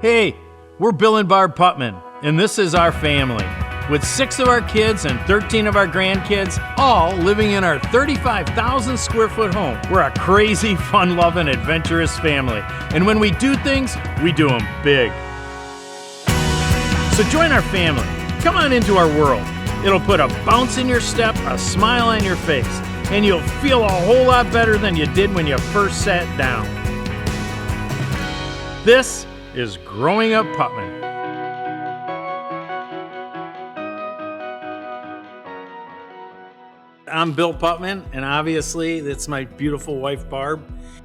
Hey, we're Bill and Barb Putman, and this is our family. With 6 of our kids and 13 of our grandkids, all living in our 35,000 square foot home. We're a crazy, fun-loving, adventurous family. And when we do things, we do them big. So join our family. Come on into our world. It'll put a bounce in your step, a smile on your face, and you'll feel a whole lot better than you did when you first sat down. This is Growing Up Putman. I'm Bill Putman, and obviously that's my beautiful wife, Barb.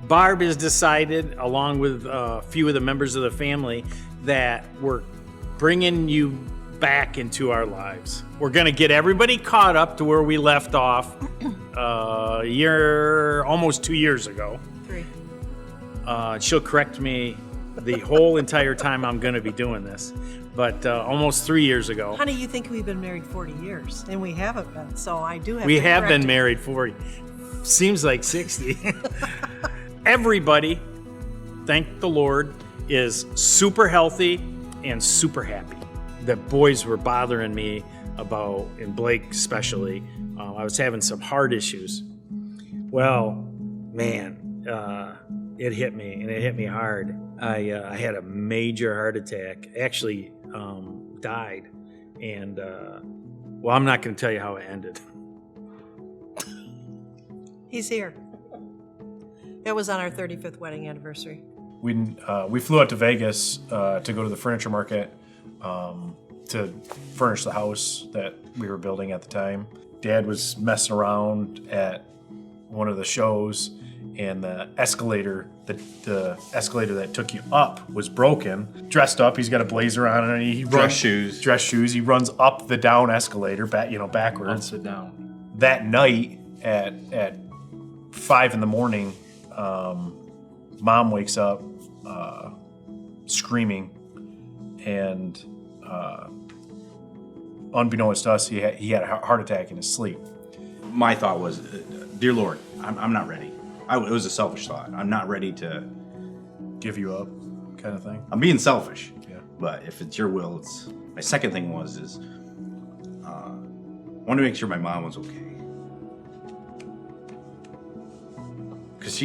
Barb has decided, along with a few of the members of the family, that we're bringing you back into our lives. We're going to get everybody caught up to where we left off almost 2 years ago. 3. She'll correct me the whole entire time I'm going to be doing this, but almost 3 years ago. Honey, you think we've been married 40 years, and we haven't been, so I do have We to have correct been you. married 40. Seems like 60. Everybody, thank the Lord, is super healthy and super happy. The boys were bothering me about, and Blake especially, I was having some heart issues. Well, man, it hit me, and it hit me hard. I had a major heart attack. Actually, died, and well, I'm not going to tell you how it ended. He's here. It was on our 35th wedding anniversary. We flew out to Vegas to go to the furniture market to furnish the house that we were building at the time. Dad was messing around at one of the shows, and the escalator, the escalator that took you up was broken. Dressed up, he's got a blazer on, and he Dress shoes. He runs up the down escalator, backwards. Sit down. That night at 5 in the morning, Mom wakes up screaming, and unbeknownst to us, he had a heart attack in his sleep. My thought was, dear Lord, I'm not ready. It was a selfish thought. I'm not ready to Give you up, kind of thing. I'm being selfish. Yeah. But if it's your will, it's my second thing is I wanted to make sure my mom was okay. Because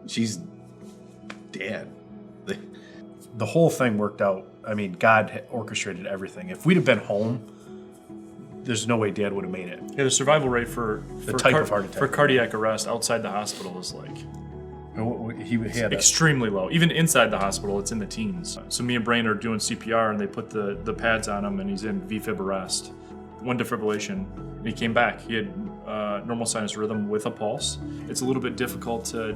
she's dead. The whole thing worked out. I mean, God had orchestrated everything. If we'd have been home, there's no way Dad would have made it. Yeah, the survival rate for type of heart attack. for cardiac arrest outside the hospital is like He had extremely low. Even inside the hospital, it's in the teens. So me and Brain are doing CPR, and they put the pads on him, and he's in VFib arrest. 1 defibrillation, and he came back. He had normal sinus rhythm with a pulse. It's a little bit difficult to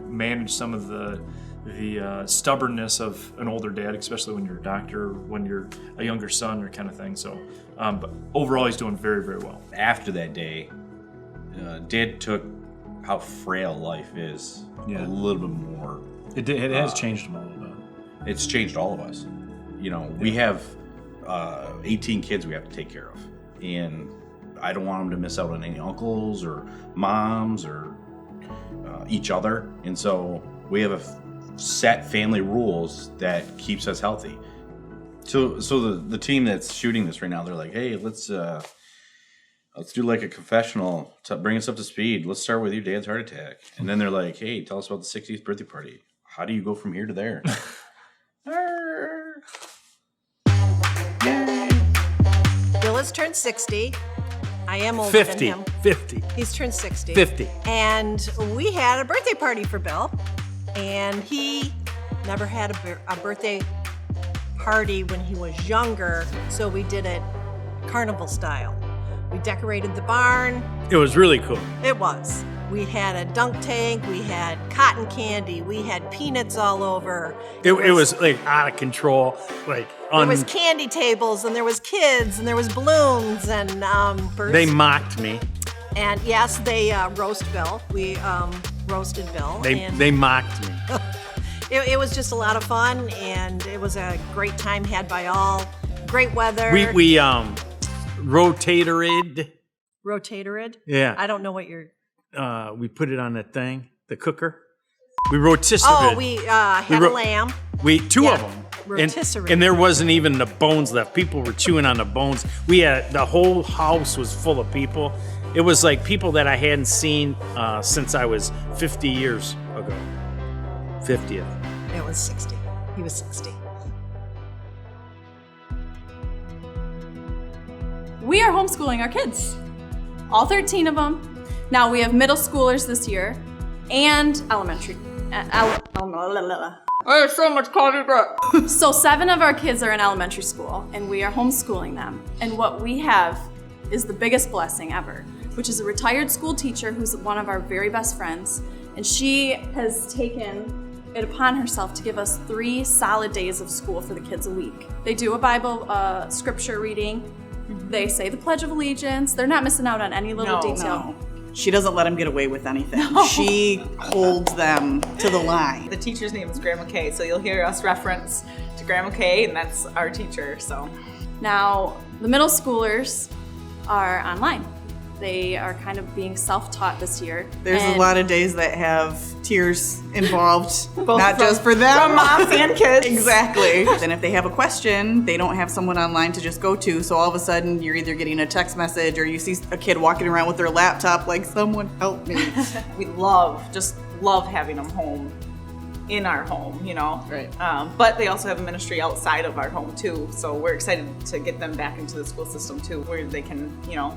manage some of the stubbornness of an older dad, especially when you're a doctor, when you're a younger son, or kind of thing. So, but overall, he's doing very, very well. After that day, Dad took how frail life is a little bit more. It has changed him a little bit. It's changed all of us. You know, we have 18 kids we have to take care of, and I don't want them to miss out on any uncles or moms or each other. And so we have a set family rules that keeps us healthy. So the team that's shooting this right now, they're like, hey, let's do like a confessional to bring us up to speed. Let's start with your dad's heart attack. And then they're like, hey, tell us about the 60th birthday party. How do you go from here to there? Bill has turned 60. I am older 50. than him. 50. He's turned 60. 50. And we had a birthday party for Bill, and he never had a birthday party when he was younger, so we did it carnival style. We decorated the barn. It was really cool. It was. We had a dunk tank, we had cotton candy, we had peanuts all over. It was like out of control. Like There was candy tables, and there was kids, and there was balloons, and birds. They mocked me. And yes, they roast Bill. We roasted Bill. They mocked me. It was just a lot of fun, and it was a great time had by all. Great weather. We rotated. Rotated? Yeah. I don't know what you're... We put it on the thing, the cooker. We rotisserie. Oh, we had a lamb. Two of Yeah. them. Rotisserie. And there wasn't even the bones left. People were chewing on the bones. The whole house was full of people. It was like people that I hadn't seen since I was 50 years ago. 50th. It was 60. He was 60. We are homeschooling our kids, all 13 of them. Now we have middle schoolers this year and elementary. There's so much coffee break. So 7 of our kids are in elementary school and we are homeschooling them. And what we have is the biggest blessing ever, which is a retired school teacher who's one of our very best friends. And she has taken it upon herself to give us 3 solid days of school for the kids a week. They do a Bible scripture reading. They say the Pledge of Allegiance. They're not missing out on any little detail. No. She doesn't let them get away with anything. She holds them to the line. The teacher's name is Grandma Kay, so you'll hear us reference to Grandma Kay, and that's our teacher. So Now, the middle schoolers are online. They are kind of being self-taught this year. There's a And lot of days that have tears involved, not from- just for them. from moms and kids. Exactly. Then if they have a question, they don't have someone online to just go to, so all of a sudden you're either getting a text message or you see a kid walking around with their laptop like, someone help me. we just love having them home, in our home, you know. Right. But they also have a ministry outside of our home too, so we're excited to get them back into the school system too, where they can, you know,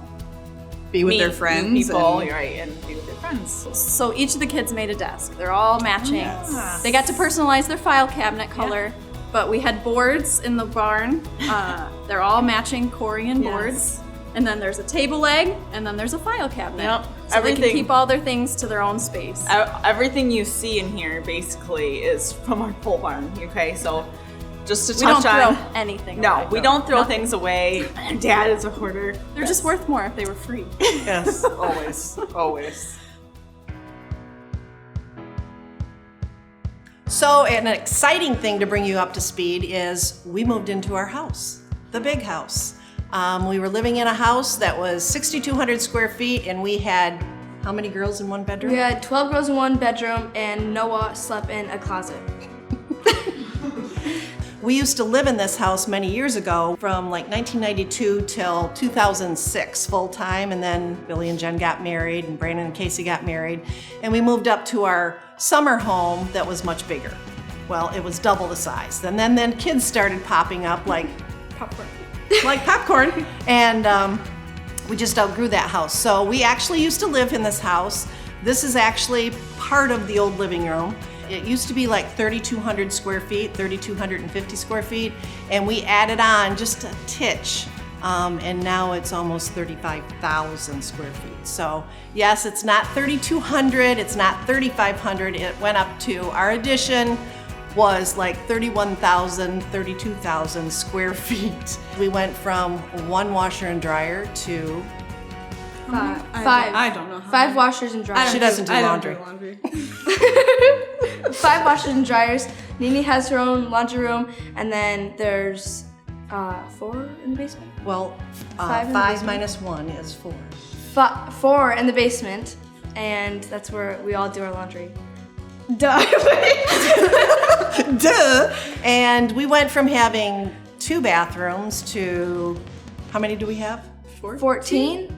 Be with meet their new friends. people, and- right, and be with their friends. So each of the kids made a desk. They're all matching. Yes. They got to personalize their file cabinet color, but we had boards in the barn. They're all matching Corian boards. And then there's a table leg, and then there's a file cabinet. Yep. So they Everything- can keep all their things to their own space. Everything you see in here basically is from our pole barn, okay? So just to We don't touch throw on. anything No, away. we don't throw Nothing. things away. Dad is a hoarder. They're just worth more if they were free. Yes, always, always. So, an exciting thing to bring you up to speed is we moved into our house, the big house. We were living in a house that was 6,200 square feet, and we had how many girls in one bedroom? We had 12 girls in one bedroom, and Noah slept in a closet. We used to live in this house many years ago, from like 1992 till 2006 full time, and then Billy and Jen got married, and Brandon and Casey got married, and we moved up to our summer home that was much bigger. Well, it was double the size. And then kids started popping up like popcorn, and we just outgrew that house. So we actually used to live in this house. This is actually part of the old living room. It used to be like 3,200 square feet, 3,250 square feet, and we added on just a titch, and now it's almost 35,000 square feet. So yes, it's not 3,200, it's not 3,500, it went up to, our addition was like 31,000, 32,000 square feet. We went from 1 washer and dryer to, Five. I don't know how. 5 washers and dryers. she doesn't do laundry. 5 washers and dryers. Nini has her own laundry room, and then there's 4 in the basement. Well, Five in the 5 basement. minus 1 is 4. 4 in the basement, and that's where we all do our laundry. Duh. Duh! And we went from having 2 bathrooms to, how many do we have? 14?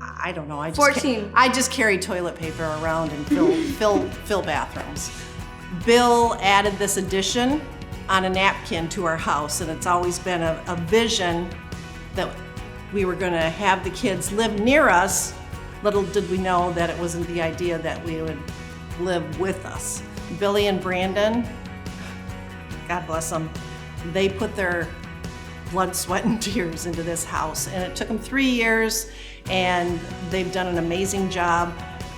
I don't know. I just 14. I just carry toilet paper around and fill bathrooms. Bill added this addition on a napkin to our house, and it's always been a vision that we were going to have the kids live near us. Little did we know that it wasn't the idea that we would live with us. Billy and Brandon, God bless them, they put their blood, sweat, and tears into this house, and it took them 3 years, and they've done an amazing job.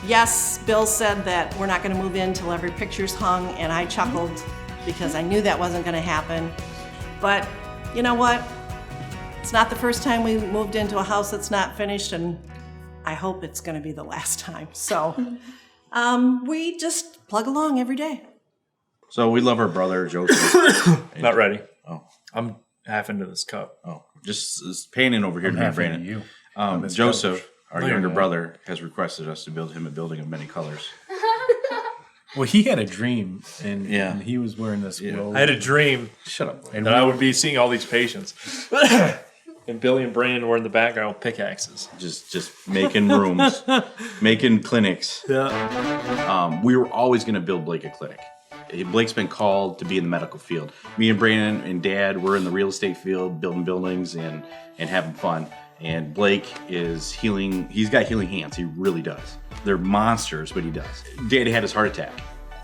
Yes, Bill said that we're not going to move in till every picture's hung, and I chuckled because I knew that wasn't going to happen. But you know what? It's not the first time we moved into a house that's not finished, and I hope it's going to be the last time. So we just plug along every day. So we love our brother, Joseph. Not ready. Oh. I'm half into this cup. Oh, just panning over here to me, half into Brandon. you. Miss Joseph, our Look at younger that. brother, has requested us to build him a building of many colors. Well, he had a dream, and, Yeah. and he was wearing this robe. I had a dream Shut up. And that I would be seeing all these patients. And Billy and Brandon were in the background with pickaxes. Just making rooms, making clinics. Yeah. We were always going to build Blake a clinic. Blake's been called to be in the medical field. Me and Brandon and Dad were in the real estate field, building buildings and having fun. And Blake is healing. He's got healing hands. He really does. They're monsters, but he does. Dad had his heart attack,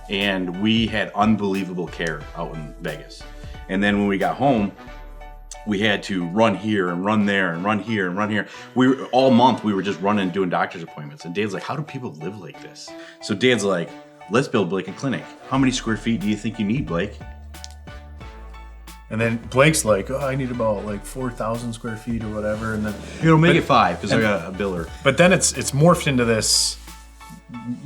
and we had unbelievable care out in Vegas. And then when we got home, we had to run here and run there and run here and run here. All month we were just running and doing doctor's appointments. And Dad's like, how do people live like this? So Dad's like, let's build Blake a clinic. How many square feet do you think you need, Blake? And then Blake's like, oh, I need about like 4,000 square feet or whatever. And then Make it 5 because I got a biller. But then it's morphed into this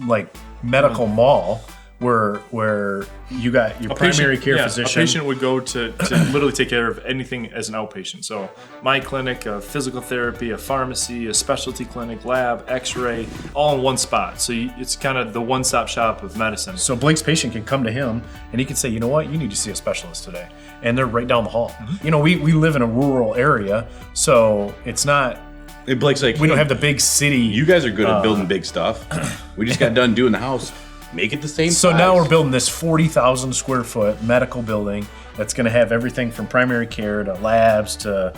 like medical mall where you got your primary care physician. A patient would go to literally take care of anything as an outpatient. So my clinic, a physical therapy, a pharmacy, a specialty clinic, lab, x-ray, all in one spot. So it's kind of the one-stop shop of medicine. So Blake's patient can come to him and he can say, you know what, you need to see a specialist today. And they're right down the hall. Mm-hmm. You know, we live in a rural area, so it's not, And Blake's like, we don't have the big city. you guys are good at building big stuff. We just got done doing the house. Make it the same So size. now we're building this 40,000 square foot medical building that's going to have everything from primary care to labs to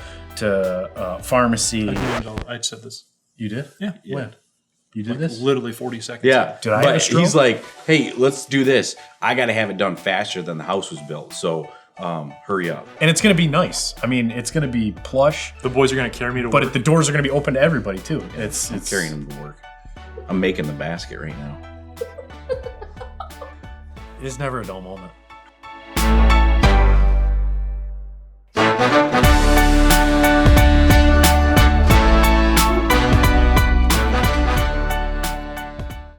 pharmacy. I said this. You did? Yeah. When? You did this? Literally 40 seconds. Yeah, Did I have a but stroke? he's like, hey, let's do this. I got to have it done faster than the house was built. So hurry up. And it's going to be nice. I mean, it's going to be plush, The boys are going to carry me to but work. the doors are going to be open to everybody too. It's Carrying him to work. I'm making the basket right now. It's never a dull moment.